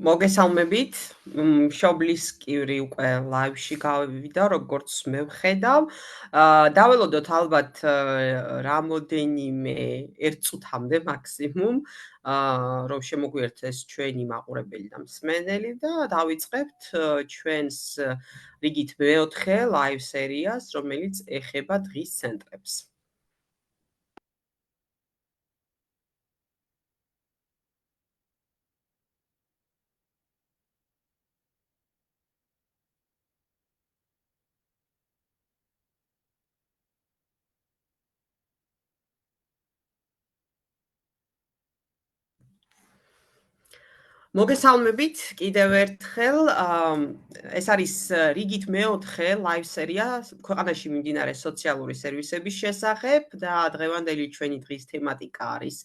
მოგესალმებით. მშობლისკივრი უკვე ლაივში გავივიდა, როგორც მე ვხედავ. დაველოდოთ ალბათ რამოდენიმე 1 წუთამდე მაქსიმუმ, რომ შემოგვიერთდეს ჩვენი მაყურებელი და მსმენელი და დავიწყებთ ჩვენს რიგით მეოთხე ლაივ სერიას, რომელიც ეხება დღის ცენტრებს. მოგესალმებით კიდევ ერთხელ. ეს არის რიგით მეოთხე ლაივ სერია ქვეყანაში მიმდინარე სოციალური სერვისების შესახებ და დღევანდელი ჩვენი დღის თემატიკა არის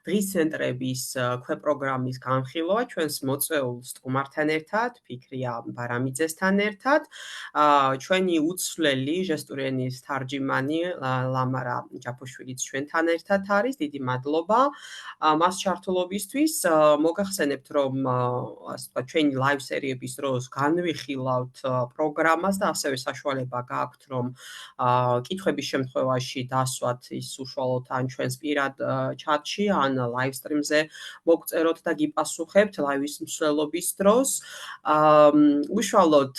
დღის ცენტრების ქვეპროგრამის განხილვა ჩვენს მოწვეულ სტუმართან ერთად, ფიქრია ბარამიძესთან ერთად. ჩვენი უცვლელი ჟესტური ენის თარჯიმანი ლამარა ჯაფოშვილიც ჩვენთან ერთად არის. დიდი მადლობა მას ჩართულობისთვის. მოგახსენებთ, რომ ასე ვთქვათ, ჩვენი ლაივ სერიების დროს განვიხილავთ პროგრამას და ასევე საშუალება გააქვთ, რომ კითხვების შემთხვევაში დასვათ ის უშუალოდ ან ჩვენს პირად ჩატში, ან ლაივ სტრიმზე მოგწეროთ და გიპასუხებთ ლაივის მსვლელობის დროს. უშუალოდ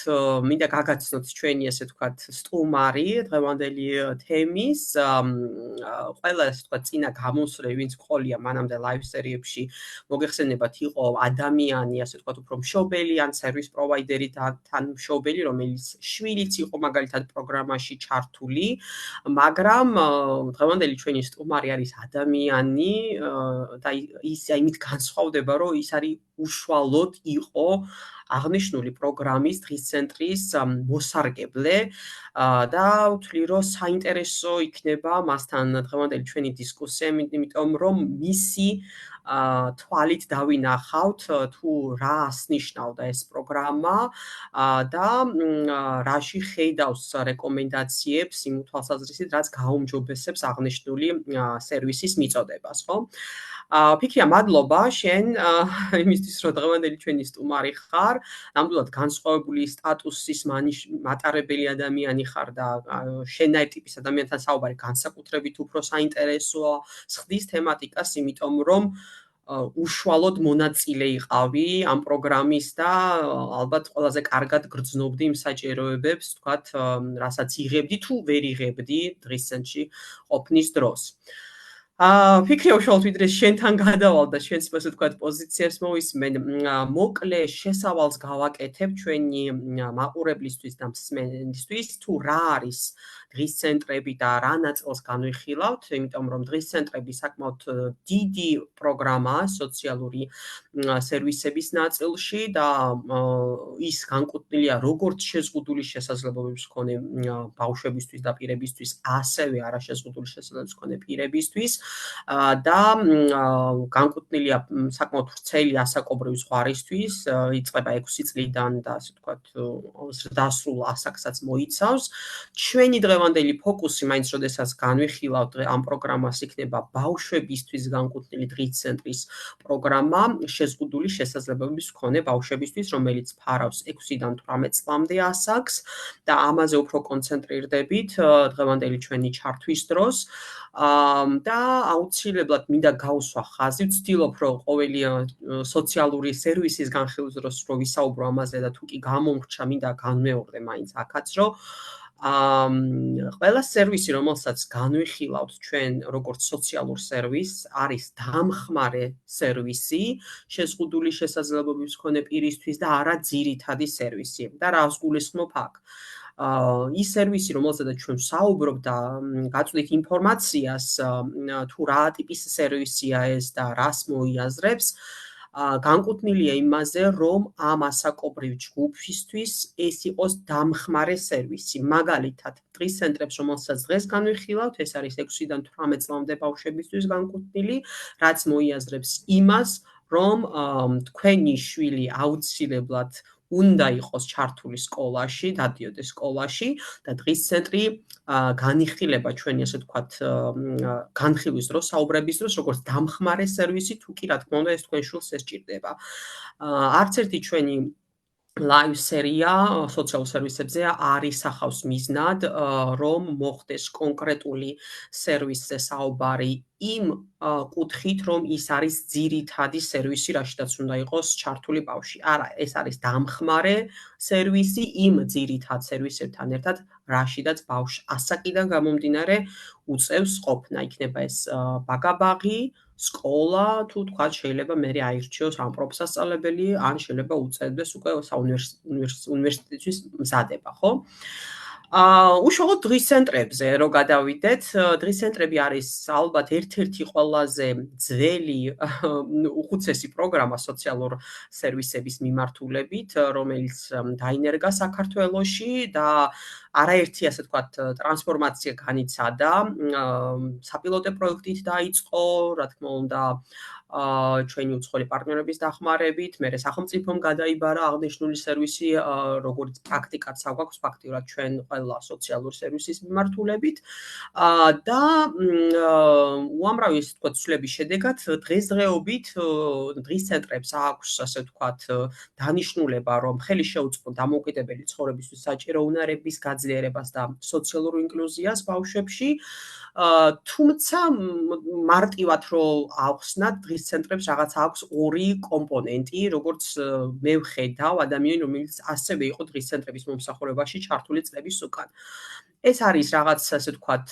მინდა გაგაცნოთ ჩვენი ასე ვთქვათ სტუმარი დღევანდელი თემის. ყველა ასე ვთქვათ წინა გამოსვლე, ვინც ყოლია მანამდე ლაივ სერიებში, მოგეხსენებათ, იყო ადამიანი, ასე ვთქვათ, უფრო მშობელი ან სერვის პროვაიდერი თან მშობელი, რომელიც შვილიც იყო მაგალითად პროგრამაში ჩართული, მაგრამ დღევანდელი ჩვენი სტუმარი არის ადამიანი და ის იმით განსხვავდება, რომ ის არის უშუალოდ იყო აღნიშნული პროგრამის დღის ცენტრის მოსარგებლე და ვთვლი, რომ საინტერესო იქნება მასთან დღევანდელი ჩვენი დისკუსია, იმიტომ რომ მისი თვალით დავინახავთ თუ რა ასნიშნავდა ეს პროგრამა და რაში ხედავს რეკომენდაციებს იმ თვალსაზრისით, რაც გაუმჯობესებს აღნიშნული სერვისის მიწოდებას, ხო? ფიქრია, მადლობა შენ იმისთვის, რომ დღევანდელი ჩვენი სტუმარი ხარ. ნამდვილად განსხვავებული სტატუსის მატარებელი ადამიანი ხარ და შენაირ ტიპის ადამიანთან საუბარი განსაკუთრებით უფრო საინტერესოა. სხდის თემატიკას, იმიტომ რომ უშუალოდ მონაწილე იყავი ამ პროგრამის და ალბათ ყველაზე კარგად გრძნობდი იმ საჭიროებებს, ვთქვათ, რასაც იღებდი თუ ვერ იღებდი დღის ცენტრში ყოფნის დროს. ფიქრია, უშუალოდ ვიდრე შენთან გადავალ და შენს ასე ვთქვათ პოზიციებს მოვისმენ, მოკლე შესავალს გავაკეთებ ჩვენი მაყურებლისთვის და მსმენელისთვის, თუ რა არის დღის ცენტრები და რა ნაწილს განვიხილავთ, იმიტომ რომ დღის ცენტრები საკმაოდ დიდი პროგრამაა სოციალური სერვისების ნაწილში და ის განკუთვნილია როგორც შეზღუდული შესაძლებლობების მქონე ბავშვებისთვის და პირებისთვის, ასევე არაშეზღუდული შესაძლებლობების მქონე პირებისთვის და განკუთვნილია საკმაოდ ვრცელი ასაკობრივი ზღვარისთვის, იწყება 6 წლიდან და ასე ვთქვათ ზრდასრულ ასაკსაც მოიცავს. ჩვენი დღევანდელი ფოკუსი, მაინც როდესაც განვიხილავთ ამ პროგრამას, იქნება ბავშვებისთვის განკუთვნილი დღის ცენტრის პროგრამა შეზღუდული შესაძლებლობების მქონე ბავშვებისთვის, რომელიც ფარავს 6-დან 18 წლამდე ასაკს და ამაზე უფრო კონცენტრირდებით დღევანდელი ჩვენი ჩართვის დროს. და აუცილებლად მინდა გავუსვა ხაზი, ვცდილობ, რომ ყოველი სოციალური სერვისის განხილვის დროს რო ვისაუბრო ამაზე და თუ კი გამომრჩა, მინდა განმეორდე მაინც აქაც, რომ ყველა სერვისი, რომელსაც განვიხილავთ ჩვენ როგორც სოციალურ სერვისს, არის დამხმარე სერვისი შეზღუდული შესაძლებლობების მქონე პირისთვის და არა ძირითადი სერვისი. და რას გულისხმობ აქ? ის სერვისი, რომელზედაც ჩვენ ვსაუბრობ და გაწვდით ინფორმაციას, თუ რა ტიპის სერვისია ეს და რას მოიაზრებს, განკუთვნილია იმაზე, რომ ამ ასაკობრივ ჯგუფისთვის ეს იყოს დამხმარე სერვისი. მაგალითად, დღის ცენტრებს, რომელსაც დღეს განვიხილავთ, ეს არის 6-დან 18 წლამდე ბავშვებისთვის განკუთვნილი, რაც მოიაზრებს იმას, რომ თქვენი შვილი აუცილებლად უნდა იყოს ჩართული სკოლაში, დადიოდეს სკოლაში და დღის ცენტრი განიხილება ჩვენი ასე ვთქვათ განხილვის დროს, საუბრების დროს, როგორც დამხმარე სერვისი, თუ კი რა თქმა უნდა ეს თქვენ შულს ესჭირდება. არც ერთი ჩვენი live სერია სოციალურ სერვისებზე არ ისახავს მიზნად, რომ მოხდეს კონკრეტული სერვისზე საუბარი იმ კუთხით, რომ ის არის ძირითადი სერვისი, რაშიდაც უნდა იყოს ჩართული ბავშვი. არა, ეს არის დამხმარე სერვისი იმ ძირითად სერვისებთან ერთად, რაშიდაც ბავშვს ასაკიდან გამომდინარე უწევს ყოფნა. იქნება ეს ბაგაბაღი, სკოლა, თუ თქვათ შეიძლება მერე აირჩიოს ან პროფსასწავლებელი, ან შეიძლება უწევდეს უკვე უნივერსიტეტისთვის მზადება, ხო? უშუალოდ დღის ცენტრებზე რო გადავიდეთ, დღის ცენტრები არის ალბათ ერთ-ერთი ყველაზე ძველი უხუცესი პროგრამა სოციალურ სერვისების მიმართულებით, რომელიც დაინერგა საქართველოში და არაერთი ასე ვთქვათ ტრანსფორმაცია განიცადა, საპილოტო პროექტით დაიწყო, რა თქმა უნდა, ჩვენი უცხოელი პარტნიორების დახმარებით, მერე სახელმწიფომ გადაიბარა აღნიშნული სერვისი, როგორც პრაქტიკაც აქვს ფაქტიურად ჩვენ ყველა სოციალური სერვისის მიმართულებით და უამრავი ასე ვთქვათ ცვლილების შედეგად დღესდღეობით დღის ცენტრებს აქვს ასე ვთქვათ დანიშნულება, რომ ხელი შეუწყონ დამოუკიდებელი ცხოვრებისთვის საჭირო უნარების გაძლიერებას და სოციალურ ინკლუზიას ბავშვებში. თუმცა მარტივად რო ავხსნათ დღის ცენტრებს რაღაც აქვს ორი კომპონენტი, როგორც მე ვხედავ ადამიანი, რომელიც ასევე იყო დღის ცენტრების მომსახურებაში ჩართული წლების უკან. ეს არის რაღაც ასე ვთქვათ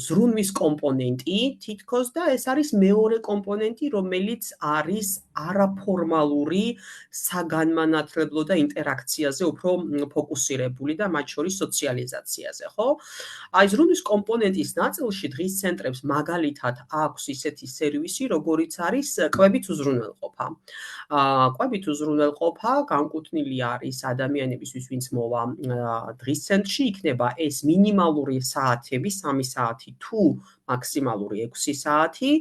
ზრუნვის კომპონენტი თითქოს და ეს არის მეორე კომპონენტი, რომელიც არის არაფორმალური საგანმანათლებლო და ინტერაქციაზე უფრო ფოკუსირებული და მათ შორის სოციალიზაციაზე, ხო? აი ზრუნვის კომპონენტის ნაწილში დღის ცენტრებს მაგალითად აქვს ისეთი სერვისი, როგორიც არის კვებით უზრუნველყოფა. კვებით უზრუნველყოფა განკუთვნილი არის ადამიანებისთვის, ვინც მოვა დღის ცენტრში, იქნება ეს მინიმალური საათები, 3 საათი თუ მაქსიმალური 6 საათი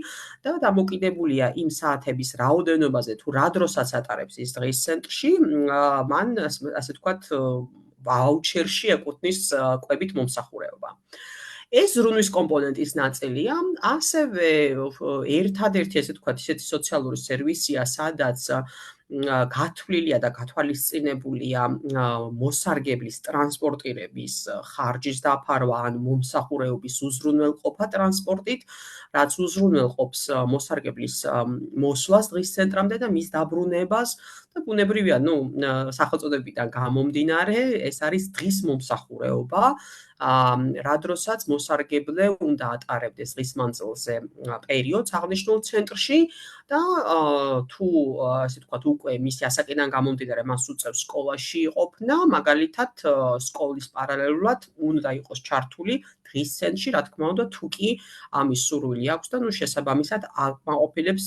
და დამოკიდებულია იმ საათების რაოდენობაზე, თუ რა დროსაც ატარებს ის დღის ცენტრში, მან ასე ვთქვათ ვაუჩერში ეკუთვნის კვებით მომსახურება. ეს ზრუნვის კომპონენტის ნაწილია, ასევე ერთადერთი ასე ვთქვათ ისეთი სოციალური სერვისია, სადაც გათვლილია და გათვალისწინებულია მოსარგებლის ტრანსპორტირების ხარჯის დაფარვა ან მომსახურეობის უზრუნველყოფა ტრანსპორტით, რაც უზრუნველყოფს მოსარგებლის მოსვლას დღის ცენტრამდე და მის დაბრუნებას და ბუნებრივია, სახელწოდებიდან გამომდინარე, ეს არის დღის მომსახურეობა, რა დროსაც მოსარგებლე უნდა ატარებდეს დღის მანძილზე პერიოდს აღნიშნულ ცენტრში და თუ ასე ვთქვათ უკვე მისი ასაკიდან გამომდინარე მას უწევს სკოლაში ყოფნა, მაგალითად სკოლის პარალელურად უნდა იყოს ჩართული დღის ცენტრში, რა თქმა უნდა, თუ კი ამის სურვილი აქვს და შესაბამისად აკმაყოფილებს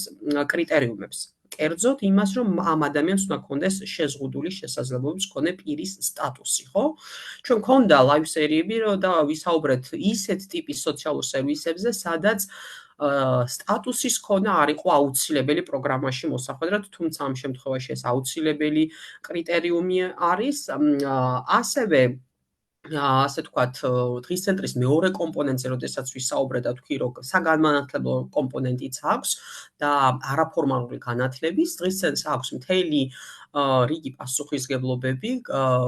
კრიტერიუმებს. კერძოდ იმას, რომ ამ ადამიანს უნდა ჰქონდეს შეზღუდული შესაძლებლობის მქონე პირის სტატუსი, ხო? ჩვენ გვქონდა live სერიები და ვისაუბრეთ ისეთ ტიპის სოციალურ სერვისებზე, სადაც სტატუსის ქონა არ იყო აუცილებელი პროგრამაში მოსახვედრად, თუმცა ამ შემთხვევაში ეს აუცილებელი კრიტერიუმი არის. ასევე ასე ვთქვათ, დღის ცენტრის მეორე კომპონენტზე, როდესაც ვისაუბრეთ და ვთქვი, რომ საგანმანათლებლო კომპონენტიც აქვს და არაფორმალური განათლების, დღის ცენტრს აქვს მთელი რიგი პასუხისგებლობები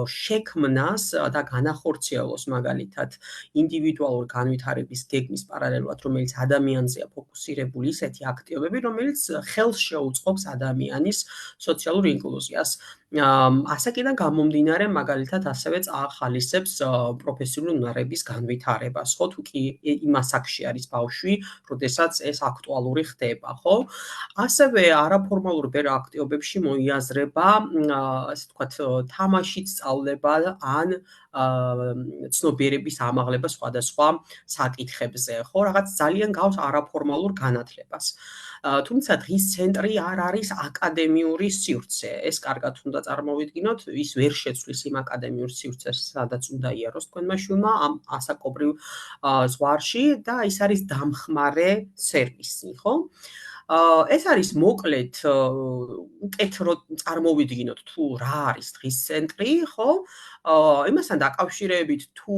შექმნას და განახორციელოს მაგალითად ინდივიდუალურ განვითარების გეგმის პარალელურად, რომელიც ადამიანზეა ფოკუსირებული ისეთი აქტივობები, რომელიც ხელს შეუწყობს ადამიანის სოციალურ ინკლუზიას. ასაკიდან გამომდინარე, მაგალითად, ასევე ახალისებს პროფესიული უნარების განვითარებას, ხო, თუ კი იმ ასაკში არის ბავშვი, როდესაც ეს აქტუალური ხდება, ხო? ასევე არაფორმალურ ბერ აქტივობებში მოიაზრება, ასე ვთქვათ, თამაშით სწავლება ან ცნობიერების ამაღლება სხვადასხვა საკითხებზე, ხო, რაღაც ძალიან გავს არაფორმალურ განათლებას. თუმცა დღის ცენტრი არ არის აკადემიური სივრცე. ეს კარგად უნდა წარმოვიდგინოთ, ის ვერ შეცვლის იმ აკადემიურ სივრცეს, სადაც უნდა იაროს თქვენმა შვილმა ამ ასაკობრივ ზღვარში და ის არის დამხმარე სერვისი, ხო? ეს არის მოკლედ უკეთ რომ წარმოვიდგინოთ თუ რა არის დღის ცენტრი, ხო? იმასთან დაკავშირებით თუ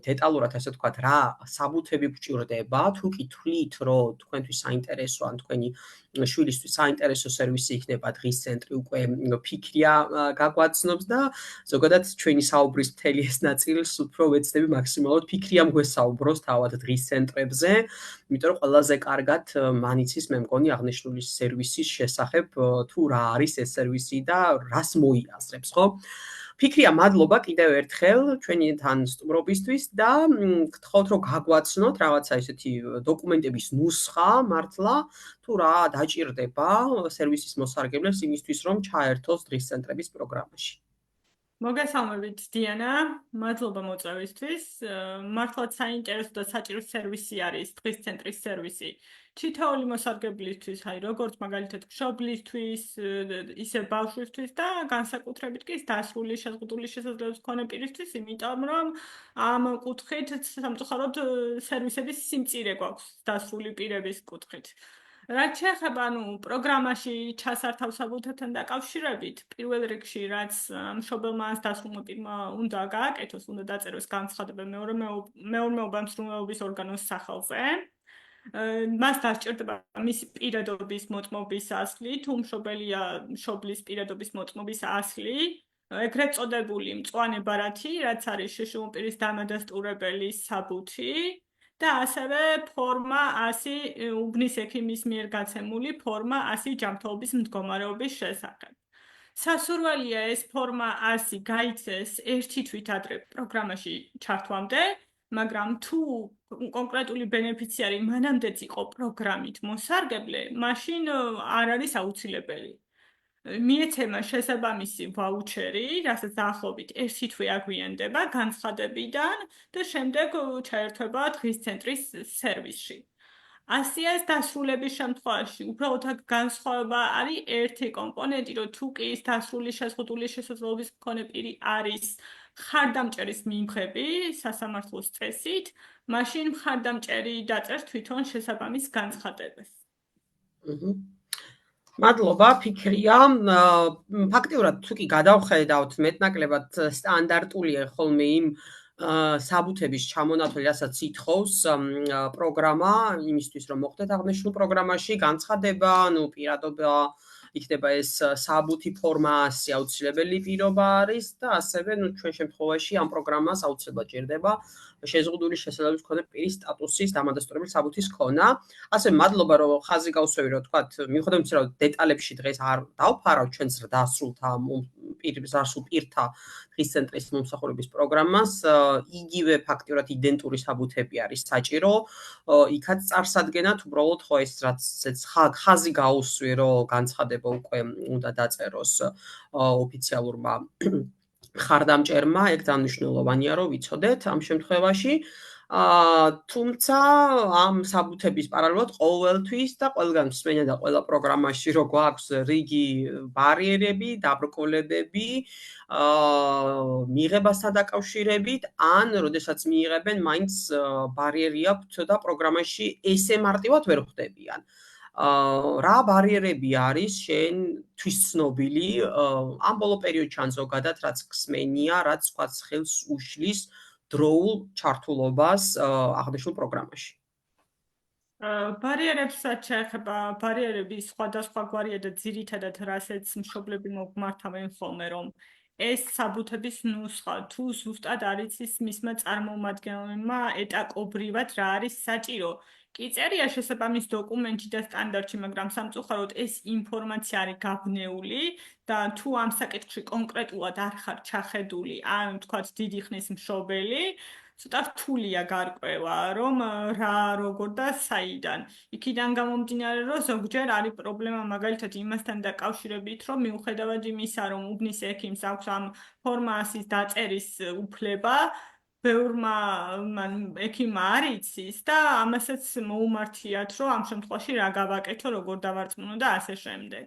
დეტალურად ასე ვთქვათ, რა საბუთები გვჭირდება, თუ კი თვლით, რომ თქვენთვის საინტერესო ან თქვენი შვილისთვის საინტერესო სერვისი იქნება დღის ცენტრი, უკვე ფიქრია გაგვაცნობს და ზოგადად ჩვენი საუბრის მთელი ეს ნაწილს უფრო ვეცდები მაქსიმალურად ფიქრია მგვესაუბროს თავად დღის ცენტრებზე, იმიტომ რომ ყველაზე კარგად მან იცის მე მგონი აღნიშნული სერვისის შესახებ, თუ რა არის ეს სერვისი და რას მოიაზრებს, ხო? ფიქრია, მადლობა კიდევ ერთხელ ჩვენთან სტუმრობისთვის და გთხოვთ რომ გაგვაცნოთ რაღაცა ესეთი დოკუმენტების ნუსხა მართლა თუ რა დაჭირდება სერვისის მოსარგებლეს იმისთვის რომ ჩაერთოს დღის ცენტრების პროგრამაში. მოგესალმებით დიანა, მადლობა მოწვევისთვის. მართლაც საინტერესო და საჭირო სერვისი არის დღის ცენტრის სერვისი. თითოეული მოსარგებლისთვის, როგორც მაგალითად მშობლისთვის, ისე ბავშვისთვის და განსაკუთრებით კი დასრული შეზღუდული შესაძლებლობის მქონე პირისთვის, იმიტომ რომ ამ კუთხით სამწუხაროდ სერვისების სიმწირე გვაქვს დასრული პირების კუთხით. რაც შეეხება პროგრამაში ჩასართავ საბუთებთან დაკავშირებით, პირველ რიგში რაც მშობელმა ან დასრულმა პირმა უნდა გააკეთოს, უნდა დაწეროს განცხადება მეურნეობა მსრულების ორგანოს სახელზე. მას დასჭირდება მისი პირადობის მოწმობის ასლი, თუ მშობელია მშობლის პირადობის მოწმობის ასლი, ეგრეთ წოდებული მწვანე ბარათი, რაც არის შეშულა პირის დამადასტურებელი საბუთი. და ასევე ფორმა 100 უბნის ექიმის მიერ გაცემული ფორმა 100 ჯანმრთელობის მდგომარეობის შესახებ. სასურველია ეს ფორმა 100 გაიცეს ერთი თვით ადრე პროგრამაში ჩართვამდე, მაგრამ თუ კონკრეტული ბენეფიციარი მანამდეც იყო პროგრამით მოსარგებლე, მაშინ არ არის აუცილებელი. მიეცემა შესაბამისი ვაუჩერი, რასაც დაახლოებით ერთი თვე აგვიანდება განცხადებიდან და შემდეგ ჩაერთვება დღის ცენტრის სერვისში. ასიას დასრულების შემთხვევაში უბრალოდ აქ განსხვავება არის ერთი კომპონენტი, რომ თუ კი ის დასრული შეზღუდული შესაძლებლობის მქონე პირი არის მხარდამჭერის მიმღები სასამართლოს წესით, მაშინ მხარდამჭერი დაწერს თვითონ შესაბამის განცხადებას. მადლობა, ფიქრია. ფაქტიურად თუ კი გადავხედავთ მეტნაკლებად სტანდარტულია ხოლმე იმ საბუთების ჩამონათვალი, რასაც ითხოვს პროგრამა იმისთვის რომ მოხდეთ აღნიშნულ პროგრამაში განცხადება, პირადობა იქნება ეს საბუთი ფორმა 100 აუცილებელი პირობა არის და ასევე ჩვენ შემთხვევაში ამ პროგრამას აუცილებლად ჭირდება შეზღუდული შესაძლებლობის მქონე პირის სტატუსის დამადასტურებელი საბუთის ქონა. ასე მადლობა რომ ხაზი გავსვევი რომ თქვათ მიუხედავად იმისა რომ დეტალებში დღეს არ დავფარავ ჩვენს დასრულთა დასრულ პირთა დღის ცენტრის მომსახურების პროგრამას, იგივე ფაქტიურად იდენტური საბუთები არის საჭირო, იქაც წარსადგენად უბრალოდ ხო ეს რაც ხაზი გაუსვი რომ განცხადება უკვე უნდა დაწეროს ოფიციალურმა მხარდამჭერმა, ეგ დანიშნულოვანია რომ ვიცოდეთ ამ შემთხვევაში. თუმცა ამ საბუთების პარალელურად ყოველთვის და ყველგან მსმენია და ყველა პროგრამაში რო გვაქვს რიგი ბარიერები, დაბრკოლებები, მიღებასთან დაკავშირებით, ან როდესაც მიიღებენ, მაინც ბარიერი აქვთ და პროგრამაში ესე მარტივად ვერ ხვდებიან. რა ბარიერები არის შენთვის ცნობილი ამ ბოლო პერიოდში ან ზოგადად რაც ხსმენია, რაც თქვაც ხელს უშლის დროულ ჩართულობას აღნიშნულ პროგრამაში. ბარიერებსაც შეეხება ბარიერები სხვადასხვაგვარია და ძირითადად რასაც მშობლები მოგმართავენ ხოლმე, რომ ეს საბუთების ნუსხა თუ ზუსტად არის ის მისმა წარმომადგენელმა ეტაკობრივად რა არის საჭირო. კი წერია შესაბამის დოკუმენტში და სტანდარტში, მაგრამ სამწუხაროდ ეს ინფორმაცია არის გაბნეული და თუ ამ საკითხში კონკრეტულად არ ხარ ჩახედული, ან თქვათ დიდი ხნის მშობელი, ცოტა რთულია გარკვევა, რომ რა როგორ და საიდან. იქიდან გამომდინარე, რომ ზოგჯერ არის პრობლემა მაგალითად იმასთან დაკავშირებით, რომ მიუხედავად იმისა, რომ უბნის ექიმს აქვს ამ ფორმასის დაწერის უფლება, ბევრმა ექიმმა არ იცის და ამასაც მოუმართიათ, რომ ამ შემთხვევაში რა გავაკეთო, როგორ დავარწმუნო და ასე შემდეგ.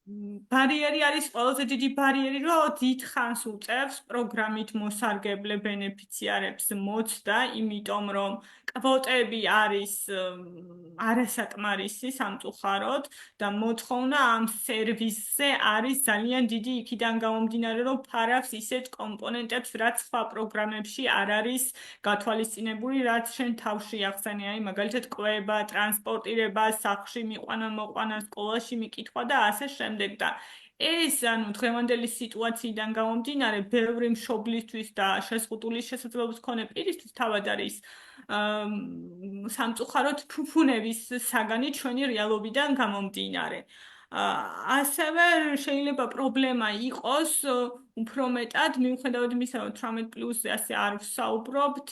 ბარიერი არის ყველაზე დიდი ბარიერი, რომ დიდხანს უწევს პროგრამით მოსარგებლე ბენეფიციარებს მოცდა, იმიტომ რომ კვოტები არის არასაკმარისი სამწუხაროდ და მოთხოვნა ამ სერვისზე არის ძალიან დიდი, იქიდან გამომდინარე, რომ ფარავს ისეთ კომპონენტებს, რაც სხვა პროგრამებში არ არის გათვალისწინებული, რაც შენ თავში ახსენე, აი მაგალითად კვება, ტრანსპორტირება, სახლში მიყვანა-მოყვანა, სკოლაში მიკითხვა და ასე შემდეგ და ეს ანუ დღევანდელი სიტუაციიდან გამომდინარე, ბევრი მშობლისთვის და შეზღუდული შესაძლებლობის მქონე პირისთვის თავად არის სამწუხაროდ ფუფუნების საგანი ჩვენი რეალობიდან გამომდინარე. ასევე შეიძლება პრობლემა იყოს უფრო მეტად მიუხედავად იმისა, რომ 18+-ზე ასე არ ვსაუბრობთ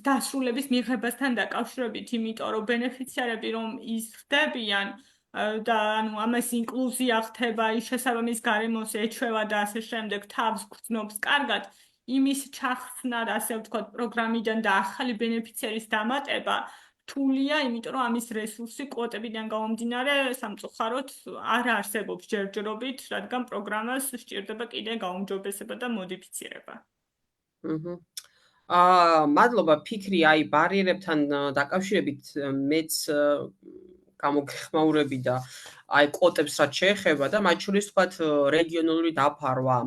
დასრულების მიღებასთან დაკავშირებით, იმიტომ რომ ბენეფიციარები რომ იზრდებიან და ანუ ამას ინკლუზია ხდება, ის შესაბამის გარემოს ეჩვევა და ასე შემდეგ თავს გრძნობს კარგად, იმის ჩახსნა, ასე ვთქვათ, პროგრამიდან და ახალი ბენეფიციარის დამატება რთულია, იმიტომ რომ ამის რესურსი კვოტებიდან გამომდინარე სამწუხაროდ არ არსებობს ჯერჯერობით, რადგან პროგრამას სჭირდება კიდე გაუმჯობესება და მოდიფიცირება. მადლობა ფიქრი აი ბარიერებთან დაკავშირებით მეც გამოგეხმაურები და აი კვოტებს რაც შეეხება და მათ შორის თქვათ რეგიონალური დაფარვა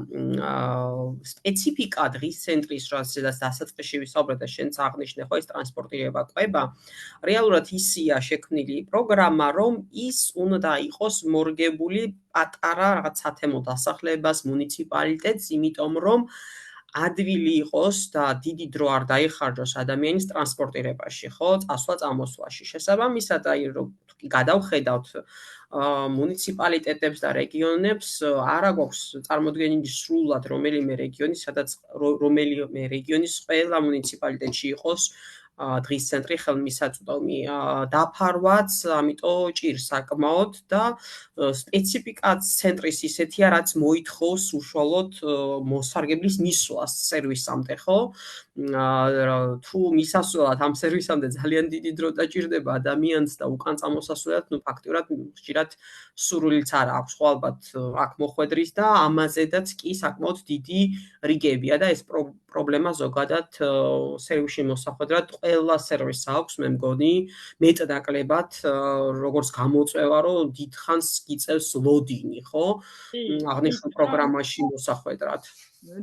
სპეციფიკა დღის ცენტრის რაც დასაწყისში ვისაუბრეთ და შენც აღნიშნე ხო ეს ტრანსპორტირება კვება რეალურად ისია შექმნილი პროგრამა რომ ის უნდა იყოს მორგებული პატარა რაღაც სათემო დასახლებას მუნიციპალიტეტს იმიტომ რომ ადვილი იყოს და დიდი დრო არ დაიხარჯოს ადამიანის ტრანსპორტირებაში, ხო, წასვლა-წამოსვლაში. შესაბამისად, აი რომ გადავხედავთ მუნიციპალიტეტებს და რეგიონებს, არა გვაქვს წარმოდგენილი სრულად რომელიმე რეგიონი, სადაც რომელიმე რეგიონის ყველა მუნიციპალიტეტში იყოს დღის ცენტრი ხელმისაწვდომი დაფარვაც, ამიტომ ჭირს საკმაოდ და სპეციფიკაც ცენტრის ისეთია, რაც მოითხოვს უშუალოდ მოსარგებლის მისვლას სერვისამდე, ხო? თუ მისასვლელად ამ სერვისამდე ძალიან დიდი დრო დაჭირდება ადამიანს და უკან წამოსასვლელად, ნუ ფაქტურად ხშირად სურვილიც არ აქვს, ხო ალბათ აქ მოხვედრის და ამაზედაც კი საკმაოდ დიდი რიგებია და ეს პრობლემა ზოგადად სერვისში მოსახვედრად ყველა სერვისს აქვს, მე მგონი, მეტნაკლებად როგორც გამოწვევა, რომ დიდხანს გიწევს ლოდინი, ხო? აღნიშნულ პროგრამაში მოსახვედრად.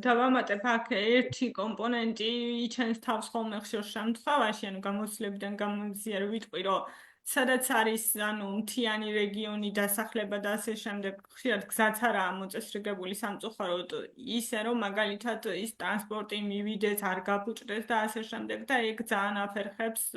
დავამატებ აქ ერთი კომპონენტი იჩენს თავს ხოლმე ხშირ შემთხვევაში, ანუ გამოცდილებიდან გამომზიარე ვიტყვი, რომ სადაც არის ანუ მთიანი რეგიონი დასახლება და ასე შემდეგ, ხშირად გზაც არაა მოწესრიგებული სამწუხაროდ ისე, რომ მაგალითად ის ტრანსპორტი მივიდეს, არ გაბუჭდეს და ასე შემდეგ და ეგ ძალიან აფერხებს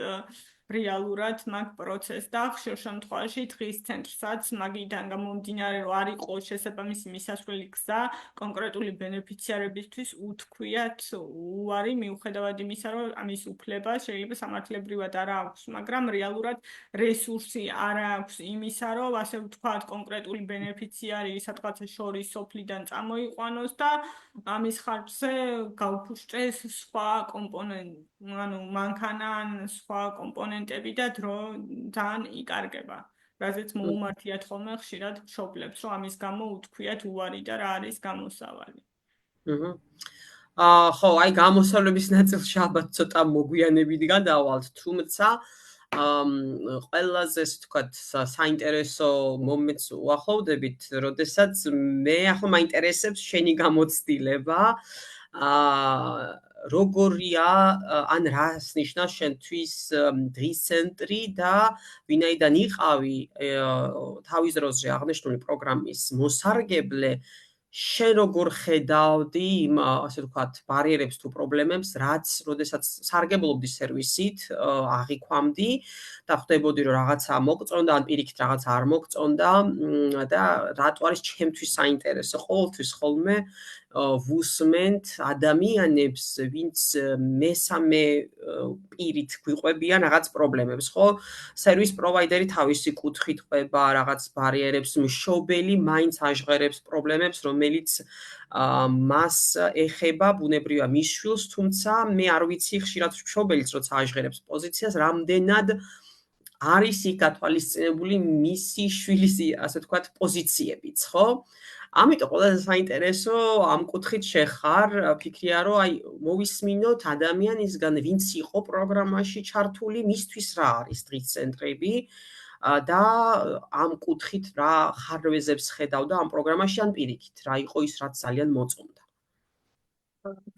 რეალურად მაგ პროცესს და ხშირ შემთხვევაში დღის ცენტრსაც მაგიდან გამომდინარე, რომ არ იყო შესაბამისი მისასვლელი გზა კონკრეტული ბენეფიციარებისთვის უთქვიათ უარი მიუხედავად იმისა, რომ ამის უფლება შეიძლება სამართლებრივად არ აქვს, მაგრამ რეალურად რესურსი არ აქვს იმისა, რომ ასე ვთქვათ, კონკრეტული ბენეფიციარი სადღაცა შორის სოფლიდან წამოიყვანოს და ამის ხარჯზე გაუფუჭდეს სხვა კომპონენტი, ანუ მანქანა ან სხვა კომპონენტები და დრო ძალიან იკარგება. რაზეც მოუმართიათ ხოლმე ხშირად მშობლებს, რომ ამის გამო უთქვიათ უარი და რა არის გამოსავალი. ხო, აი გამოსავლების ნაწილში ალბათ ცოტა მოგვიანებით გადავალთ, თუმცა ყველაზე ასე ვთქვათ საინტერესო მომენტს უახლოვდებით, როდესაც მე ახლა მაინტერესებს შენი გამოცდილება როგორია ან რას ნიშნავს შენთვის დღის ცენტრი და ვინაიდან იყავი თავის დროზე აღნიშნული პროგრამის მოსარგებლე შენ როგორ ხედავდი იმ ასე ვთქვათ ბარიერებს თუ პრობლემებს რაც როდესაც სარგებლობდი სერვისით აღიქვამდი და ხვდებოდი რომ რაღაცა მოგწონდა ან პირიქით რაღაცა არ მოგწონდა და რატო არის ჩემთვის საინტერესო ყოველთვის ხოლმე ვუსმენთ ადამიანებს ვინც მესამე პირით გვიყვებიან რაღაც პრობლემებს ხო სერვის პროვაიდერი თავისი კუთხით ყვება რაღაც ბარიერებს მშობელი მაინც აჟღერებს პრობლემებს რომელიც მას ეხება ბუნებრივია მის შვილს თუმცა მე არ ვიცი ხშირად მშობელიც როცა აჟღერებს პოზიციას რამდენად არის იქ გათვალისწინებული მისი შვილის, ასე ვთქვათ, პოზიციებიც, ხო? ამიტომ ყველაზე საინტერესო ამ კუთხით შეხარ, ფიქრია, რომ აი მოვისმინოთ ადამიანისგან, ვინც იყო პროგრამაში ჩართული, მისთვის რა არის დღის ცენტრები და ამ კუთხით რა ხარვეზებს ხედავდა ამ პროგრამაში ან პირიქით, რა იყო ის, რაც ძალიან მოწონდა.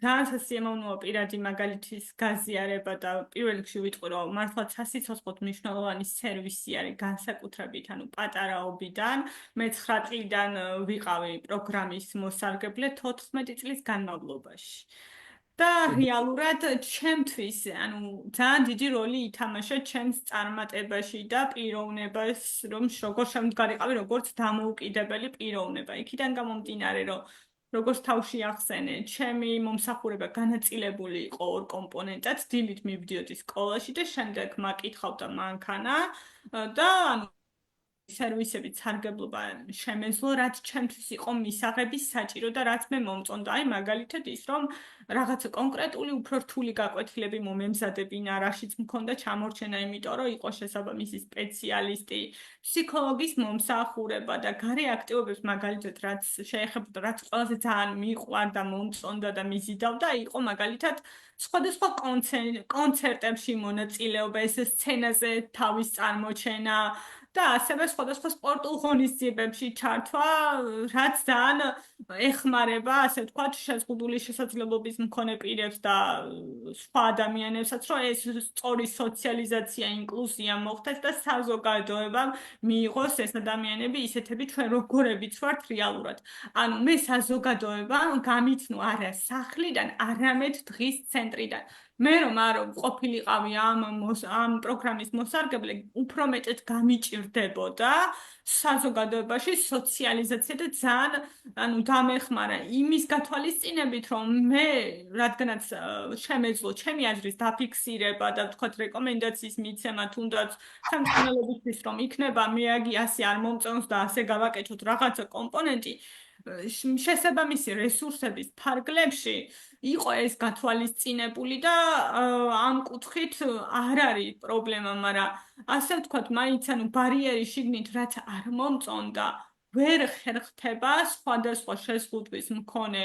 ძალიან სასიამოვნოა პირადი მაგალითის გაზიარება და პირველ რიგში ვიტყვი, რომ მართლაც სასიცოცხლოდ მნიშვნელოვანი სერვისი არის განსაკუთრებით, ანუ პატარაობიდან. მე 9 წლიდან ვიყავი პროგრამის მოსარგებლე 14 წლის განმავლობაში. და რეალურად ჩემთვის, ანუ ძალიან დიდი როლი ითამაშა ჩემს წარმატებაში და პიროვნებას, რომ როგორ შემდგარიყავი, როგორც დამოუკიდებელი პიროვნება. იქიდან გამომდინარე, რომ როგორც თავში ახსენე, ჩემი მომსახურება განაწილებული იყო ორ კომპონენტად, დილით მივდიოდი სკოლაში და შემდეგ მაკითხავდა მანქანა და ანუ სერვისებით სარგებლობა შემეძლო, რაც ჩემთვის იყო მისაღები საჭირო და რაც მე მომწონდა. აი მაგალითად ის, რომ რაღაცა კონკრეტული უფრო რთული გაკვეთილები მომემზადებინა, რაშიც მქონდა ჩამორჩენა, იმიტომ რომ იყო შესაბამისი სპეციალისტი, ფსიქოლოგის მომსახურება და გარე აქტივობებს მაგალითად რაც შეეხებოდა, რაც ყველაზე ძალიან მიყვარდა, მომწონდა და მიზიდავდა, იყო მაგალითად სხვადასხვა კონცერტებში მონაწილეობა, ეს სცენაზე თავის წარმოჩენა და ასევე სხვადასხვა სპორტულ ღონისძიებებში ჩართვა, რაც ძალიან ეხმარება, ასე ვთქვათ, შეზღუდული შესაძლებლობის მქონე პირებს და სხვა ადამიანებსაც, რომ ეს სწორი სოციალიზაცია, ინკლუზია მოხდეს და საზოგადოებამ მიიღოს ეს ადამიანები ისეთები ჩვენ როგორებიც ვართ რეალურად. ანუ მე საზოგადოებამ გამიცნო არა სახლიდან, არამედ დღის ცენტრიდან. მე რომ არ ყოფილიყავი ამ პროგრამის მოსარგებლე, უფრო მეტად გამიჭირდებოდა საზოგადოებაში სოციალიზაცია და ძალიან ანუ დამეხმარა იმის გათვალისწინებით, რომ მე რადგანაც შემეძლო ჩემი აზრის დაფიქსირება და ვთქვათ რეკომენდაციის მიცემა თუნდაც ხელმძღვანელობისთვის, რომ იქნება მე აგი ასე არ მომწონს და ასე გავაკეთოთ რაღაცა კომპონენტი შესაბამისი რესურსების ფარგლებში იყო ეს გათვალისწინებული და ამ კუთხით არ არის პრობლემა, მაგრამ ასე ვთქვათ, მაინც ანუ ბარიერი შიგნით რაც არ მომწონდა, ვერ ხერხდება სხვადასხვა შეზღუდვის მქონე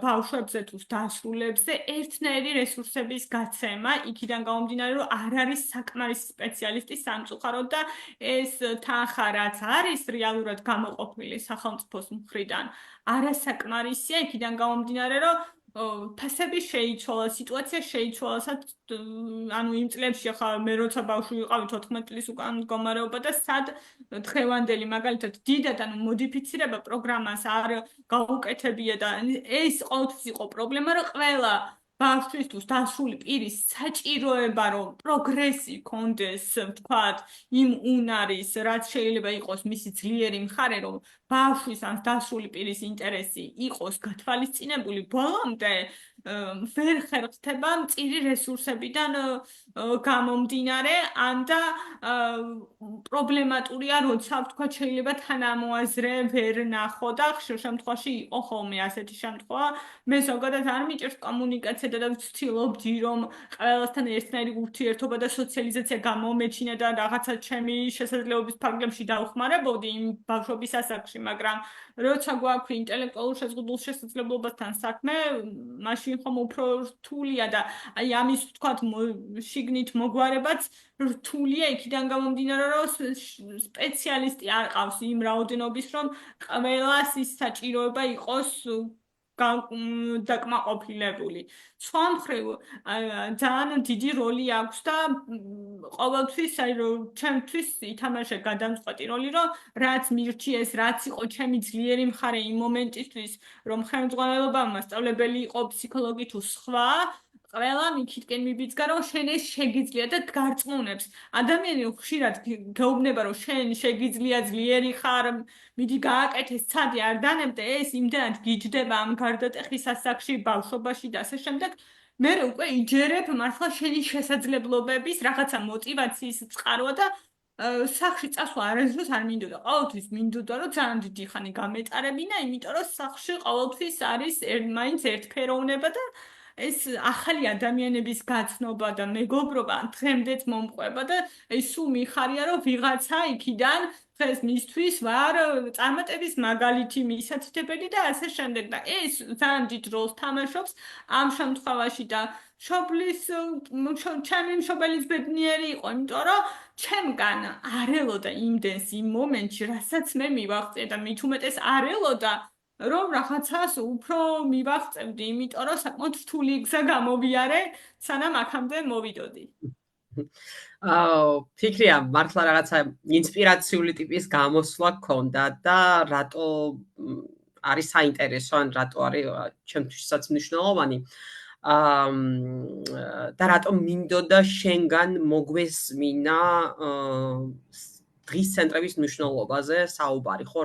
ბავშვებზე თუ დასრულებზე ერთნაირი რესურსების გაცემა, იქიდან გამომდინარე, რომ არ არის საკმარისი სპეციალისტი სამწუხაროდ და ეს თანხა რაც არის რეალურად გამოყოფილი სახელმწიფოს მხრიდან, არასაკმარისია, იქიდან გამომდინარე, რომ ფასები შეიცვალა, სიტუაცია შეიცვალა, ანუ იმ წლებში ახლა მე როცა ბავშვი ვიყავი 14 წლის უკან მდგომარეობა და სად დღევანდელი მაგალითად დიდად ანუ მოდიფიცირება პროგრამას არ გაუკეთებია და ეს ყოველთვის იყო პრობლემა, რომ ყველა ბავშვისთვის დასრული პირის საჭიროება, რომ პროგრესი კონდეს, ვთქვათ, იმ უნარის, რაც შეიძლება იყოს მისი ძლიერი მხარე, რომ ბავშვის ან დასრული პირის ინტერესი იყოს გათვალისწინებული ბოლომდე, ვერ ხერხდება მწირი რესურსებიდან გამომდინარე, ან და პრობლემატურია, როცა ვთქვათ, შეიძლება თანამოაზრე ვერ ნახო და ხშირ შემთხვევაში იყო ხოლმე ასეთი შემთხვევა. მე ზოგადად არ მიჭირს კომუნიკაცია და ვცდილობდი, რომ ყველასთან ერთნაირი ურთიერთობა და სოციალიზაცია გამომეჩინა და რაღაცა ჩემი შესაძლებლობის ფარგლებში დავხმარებოდი იმ ბავშვობის ასაკში, მაგრამ როცა გვაქვს ინტელექტუალურ შეზღუდულ შესაძლებლობასთან საქმე, მაშინ ხომ უფრო რთულია და აი ამის ვთქვათ შიგნით მოგვარებაც რთულია იქიდან გამომდინარე, რომ სპეციალისტი არ ყავს იმ რაოდენობის, რომ ყველას ის საჭიროება იყოს დაკმაყოფილებული. სხვა მხრივ ძალიან დიდი როლი აქვს და ყოველთვის აი რომ ჩემთვის ითამაშა გადამწყვეტი როლი, რომ რაც მირჩიეს, რაც იყო ჩემი ძლიერი მხარე იმ მომენტისთვის, რომ ხელმძღვანელობა მასწავლებელი იყო, ფსიქოლოგი თუ სხვა, ყველა მიქითკენ მიბიძგა, რომ შენ ეს შეგიძლია და გარწმუნებს. ადამიანი ხშირად გეუბნება, რომ შენ შეგიძლია, ძლიერი ხარ, მიდი გააკეთე, ცადი არ დანებდე, ეს იმდენად გიჯდება ამ გარდატეხის ასაკში, ბავშვობაში და ასე შემდეგ. მე უკვე იჯერებ მართლა შენი შესაძლებლობების რაღაცა мотиваციის წყაროა და სახლში წასვლა არასდროს არ მინდოდა. ყოველთვის მინდოდა, რომ ძალიან დიდი ხანი გამეტარებინა, იმიტომ რომ სახლში ყოველთვის არის მაინც ერთფეროვნება და ეს ახალი ადამიანების გაცნობა და მეგობრობა დღემდეც მომყვება და ეს სულ მიხარია რომ ვიღაცა იქიდან დღეს მისთვის ვარ წარმატების მაგალითი მისათითებელი და ასე შემდეგ და ეს ძალიან დიდ როლს თამაშობს ამ შემთხვევაში და ჩემი მშობელის ბედნიერი იყო, იმიტომ რომ ჩემგან არ ელოდა იმდენს იმ მომენტში, რასაც მე მივაღწია და მით უმეტეს არ ელოდა რომ რაღაცას უფრო მივაღწევდი, იმიტომ რომ საკმაოდ რთული გზა გამოვიარე, სანამ აქამდე მოვიდოდი. ფიქრია, მართლა რაღაცა ინსპირაციული ტიპის გამოსვლა გქონდა და რატო არის საინტერესო, ან რატო არის ჩემთვისაც მნიშვნელოვანი. და რატომ მინდოდა შენგან მოგვესმინა დღის ცენტრების მნიშვნელობაზე საუბარი, ხო?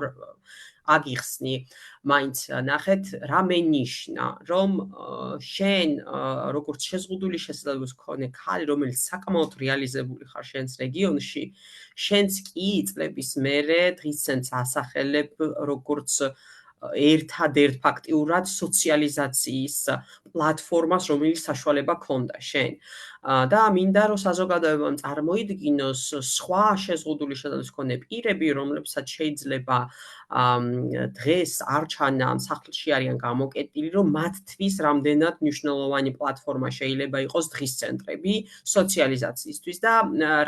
აგიხსნი, მაინც ნახეთ, რა მენიშნა, რომ შენ როგორც შეზღუდული შესაძლებლობის მქონე ქალი, რომელიც საკმაოდ რეალიზებული ხარ შენს რეგიონში, შენც კი წლების მერე დღის ცენტრს ასახელებ როგორც ერთადერთ ფაქტიურად სოციალიზაციის პლატფორმას, რომელიც საშუალება ქონდა შენ. და მინდა რომ საზოგადოებამ წარმოიდგინოს სხვა შეზღუდული შესაძლებლობის მქონე პირები, რომლებსაც შეიძლება დღეს არ ჩანან, სახლში არიან გამოკეტილი, რომ მათთვის რამდენად მნიშვნელოვანი პლატფორმა შეიძლება იყოს დღის ცენტრები სოციალიზაციისთვის და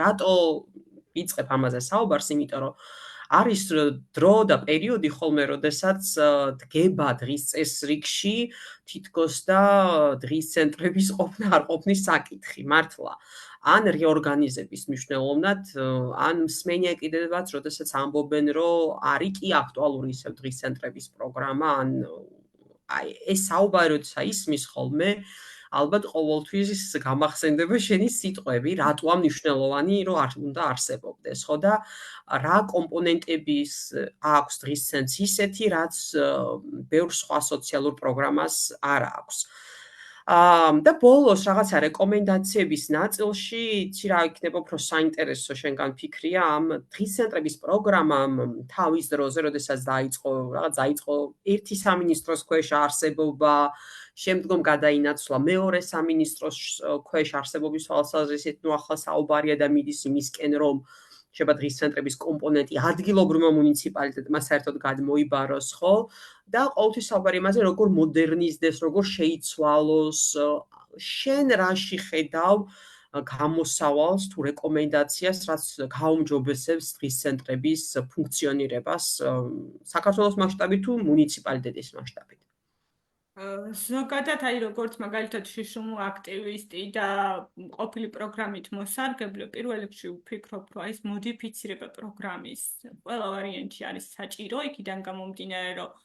რატო ვიწყებ ამაზე საუბარს, იმიტომ რომ არის დრო და პერიოდი ხოლმე, როდესაც დგება დღის წესრიგში თითქოს და დღის ცენტრების ყოფნა არ ყოფნის საკითხი, მართლა. ან რეორგანიზების მნიშვნელოვნად, ან მსმენია კიდევაც, როდესაც ამბობენ, რომ არის კი აქტუალური ისევ დღის ცენტრების პროგრამა, ან აი ეს საუბარი როცა ისმის ხოლმე, ალბათ ყოველთვის გამახსენდება შენი სიტყვები, რატო ამ მნიშვნელოვანი, რომ არ უნდა არსებობდეს, ხო და რა კომპონენტების აქვს დღის ცენტრს ისეთი, რაც ბევრ სხვა სოციალურ პროგრამას არ აქვს. და ბოლოს რაღაცა რეკომენდაციების ნაწილში, იცი რა იქნება უფრო საინტერესო შენგან ფიქრია ამ დღის ცენტრების პროგრამამ თავის დროზე, როდესაც დაიწყო ერთი სამინისტროს ქვეშ არსებობა, შემდგომ გადაინაცვლა მეორე სამინისტროს ქვეშ არსებობის თვალსაზრისით, ნუ ახლა საუბარია და მიდის იმისკენ, რომ შეიძლება დღის ცენტრების კომპონენტი ადგილობრივმა მუნიციპალიტეტმა საერთოდ გადმოიბაროს, ხო? და ყოველთვის საუბარი იმაზე, როგორ მოდერნიზდეს, როგორ შეიცვალოს, შენ რაში ხედავ გამოსავალს თუ რეკომენდაციას, რაც გაუმჯობესებს დღის ცენტრების ფუნქციონირებას საქართველოს მასშტაბით თუ მუნიციპალიტეტის მასშტაბით? ზოგადად, აი როგორც მაგალითად შიშუმ აქტივისტი და ყოფილი პროგრამით მოსარგებლე, პირველ რიგში ვფიქრობ, რომ ეს მოდიფიცირება პროგრამის ყველა ვარიანტი არის საჭირო, იქიდან გამომდინარე, რომ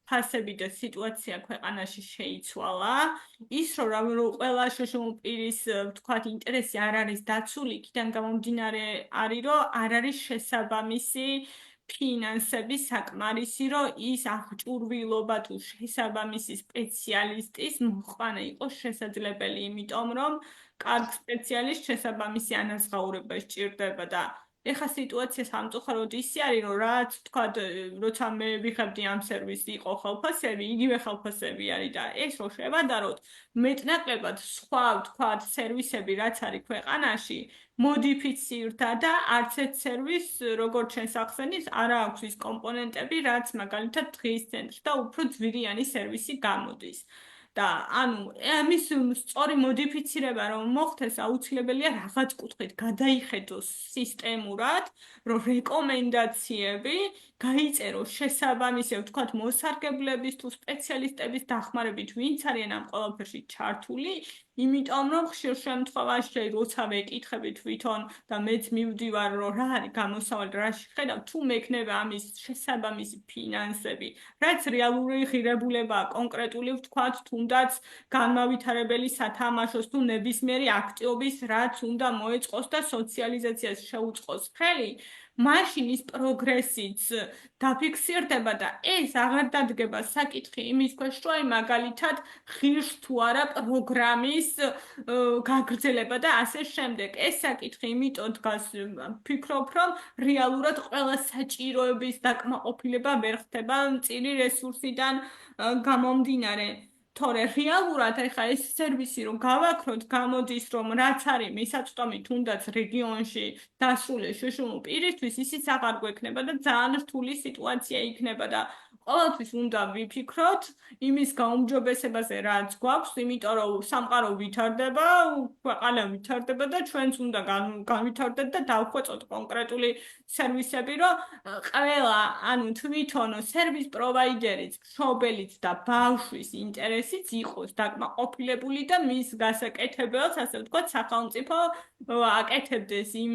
ფასები და სიტუაცია ქვეყანაში შეიცვალა, ის რომ ყველა შიშუმ პირის ვთქვათ ინტერესი არ არის დაცული, იქიდან გამომდინარე არის, რომ არ არის შესაბამისი ფინანსები საკმარისი, რომ ის აღჭურვილობა თუ შესაბამისი სპეციალისტის მოყვანა იყოს შესაძლებელი, იმიტომ რომ კარგ სპეციალისტს შესაბამისი ანაზღაურება სჭირდება და ეხა სიტუაცია სამწუხაროდ ისე არის, რომ რაც თქვათ, როცა მე ვიხებდი ამ სერვისი იყო ხელფასები, იგივე ხელფასები არის და ეს რო შევადაროთ, მეტნაკლებად სხვა თქვათ სერვისები რაც არის ქვეყანაში მოდიფიცირდა და არც ერთ სერვისს, როგორც ჩვენს ახსენის, არ აქვს ის კომპონენტები, რაც მაგალითად დღის ცენტრში და უფრო ძვირიანი სერვისი გამოდის. და ანუ ამის სწორი მოდიფიცირება რომ მოხდეს, აუცილებელია რაღაც კუთხით გადაიხედოს სისტემურად, რომ რეკომენდაციები გაიწეროს შესაბამისი, ვთქვათ, მოსარგებლების თუ სპეციალისტების დახმარებით, ვინც არიან ამ ყველაფერში ჩართული, იმიტომ რომ ხშირ შემთხვევაში როცა ვეკითხები თვითონ და მეც მივდივარ რომ რა არის გამოსავალი, რაში ხედავ, თუ მექნება ამის შესაბამისი ფინანსები, რაც რეალური ღირებულებაა, კონკრეტული ვთქვათ, თუნდაც განმავითარებელი სათამაშოს თუ ნებისმიერი აქტივობის, რაც უნდა მოეწყოს და სოციალიზაციას შეუწყოს ხელი, მაშინ ის პროგრესიც დაფიქსირდება და ეს აღარ დადგება საკითხი იმის ქვეშ, რომ მაგალითად ღირს თუ არა პროგრამის გაგრძელება და ასე შემდეგ. ეს საკითხი იმიტომ დგას, ვფიქრობ, რომ რეალურად ყველა საჭიროების დაკმაყოფილება ვერ ხდება მწირი რესურსიდან გამომდინარე. თორე რეალურად ეხა ეს სერვისი რომ გავაქროთ, გამოდის რომ რაც არის მისაწვდომი თუნდაც რეგიონში დასრული შუშუმ პირისთვის ისიც აღარ გვექნება და ძალიან რთული სიტუაცია იქნება და ყოველთვის უნდა ვიფიქროთ იმის გაუმჯობესებაზე რაც გვაქვს, იმიტომ რომ სამყარო ვითარდება, ქვეყანა ვითარდება და ჩვენც უნდა განვითარდეთ და დავხვეწოთ კონკრეტული სერვისები, რომ ყველა, ანუ თვითონ სერვის პროვაიდერიც, მშობელიც და ბავშვის ინტერესიც იყოს დაკმაყოფილებული და მის გასაკეთებელს, ასე ვთქვათ, სახელმწიფო აკეთებდეს იმ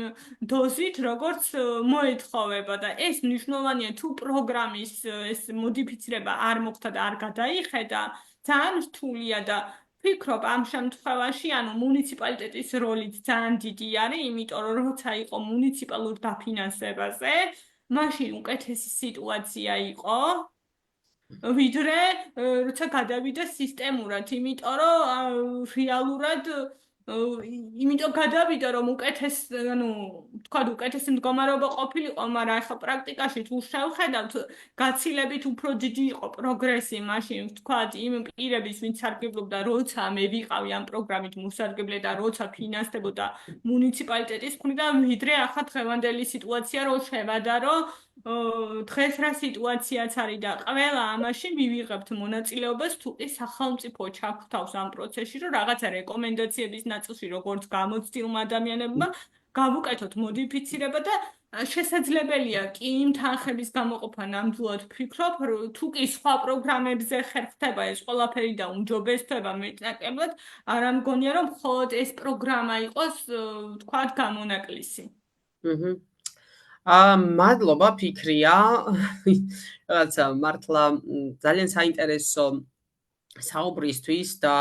დოზით, როგორც მოეთხოვება და ეს მნიშვნელოვანია თუ პროგრამის ეს მოდიფიცირება არ მოხდა და არ გადაიხედა, ძალიან რთულია და ვფიქრობ ამ შემთხვევაში, ანუ მუნიციპალიტეტის როლიც ძალიან დიდი არის, იმიტომ რომ როცა იყო მუნიციპალურ დაფინანსებაზე, მაშინ უკეთესი სიტუაცია იყო, ვიდრე როცა გადავიდა სისტემურად, იმიტომ რომ რეალურად იმიტომ გადავიდა რომ ანუ თქვა უკეთესი მდგომარეობა ყოფილიყო, მაგრამ ახლა პრაქტიკაში თუ შევხედავთ, გაცილებით უფრო დიდი იყო პროგრესი მაშინ, თქვა იმ პირების, ვინც სარგებლობდა, როცა მე ვიყავი ამ პროგრამით მოსარგებლე და როცა ფინანსდებოდა მუნიციპალიტეტის მხრიდან, ვიდრე ახლა დღევანდელი სიტუაცია რო შევადარო, დღეს რა სიტუაციაც არის და ყველა ამაში მივიღებთ მონაწილეობას თუ კი სახელმწიფო ჩაგვთავს ამ პროცესში, რომ რაღაცა რეკომენდაციების ნაწილში როგორც გამოცდილმა ადამიანებმა გავუკეთოთ მოდიფიცირება და შესაძლებელია კი იმ თანხების გამოყოფა ნამდვილად ვფიქრობ, თუ კი სხვა პროგრამებზე ხერხდება ეს ყველაფერი და უმჯობესდება მეტნაკლებად, არ ამგონია რომ მხოლოდ ეს პროგრამა იყოს, თქვათ, გამონაკლისი. მადლობა ფიქრია. რაღაცა მართლა ძალიან საინტერესო საუბრისთვის და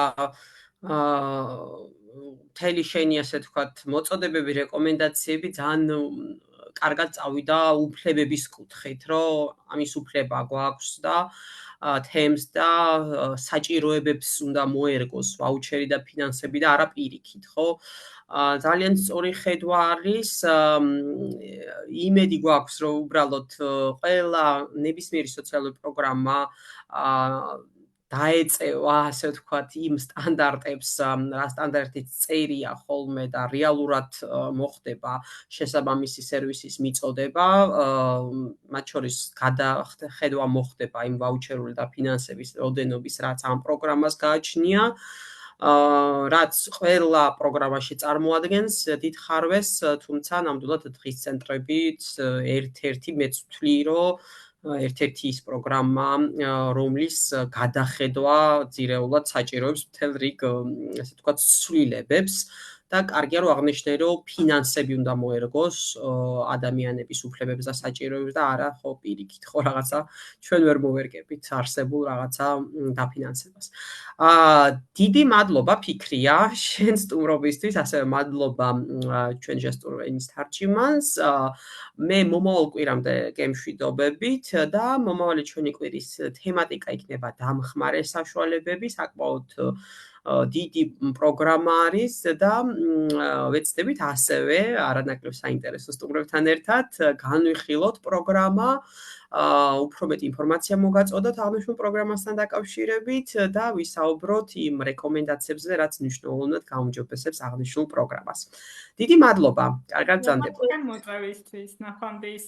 მთელი შენი ასე თქვათ მოწოდებები, რეკომენდაციები ძალიან კარგად წავიდა უფლებების კუთხით, რომ ამის უფლება გვაქვს და თემს და საჭიროებებს უნდა მოერგოს ვაუჩერი და ფინანსები და არა პირიქით, ხო? ძალიან სწორი ხედვა არის, იმედი გვაქვს, რომ უბრალოდ ყველა ნებისმიერი სოციალური პროგრამა დაეწევა, ასე ვთქვათ, იმ სტანდარტებს, რა სტანდარტით წერია ხოლმე და რეალურად მოხდება შესაბამისი სერვისის მიწოდება, მათ შორის გადახედვა მოხდება იმ ვაუჩერული და ფინანსების რაოდენობის, რაც ამ პროგრამას გააჩნია. რაც ყველა პროგრამაში წარმოადგენს დიდ ხარვეს, თუმცა ნამდვილად დღის ცენტრებით ერთ-ერთი მეც ვთვლი, რომ ერთ-ერთი ის პროგრამა, რომლის გადახედვა ძირეულად საჭიროებს მთელ რიგ, ასე ვთქვათ, ცვლილებებს და კარგია რომ აღნიშნე, რომ ფინანსები უნდა მოერგოს ადამიანების უფლებებს და საჭიროებებს და არა ხო პირიქით, ხო რაღაცა ჩვენ ვერ მოვერგებით არსებულ რაღაცა დაფინანსებას. დიდი მადლობა ფიქრია შენ სტუმრობისთვის, ასევე მადლობა ჩვენ ჟესტურ ენის თარჯიმანს. მე მომავალ კვირამდე გემშვიდობებით და მომავალი ჩვენი კვირის თემატიკა იქნება დამხმარე საშუალებები, საკმაოდ დიდი პროგრამა არის და ვეცდებით ასევე არანაკლებ საინტერესო სტუმრებთან ერთად განვიხილოთ პროგრამა, უფრო მეტი ინფორმაცია მოგაწოდოთ აღნიშნულ პროგრამასთან დაკავშირებით და ვისაუბროთ იმ რეკომენდაციებზე, რაც მნიშვნელოვნად გაუმჯობესებს აღნიშნულ პროგრამას. დიდი მადლობა. კარგად გრძანდებოდეთ. მოწვევისთვის, ნახვამდის.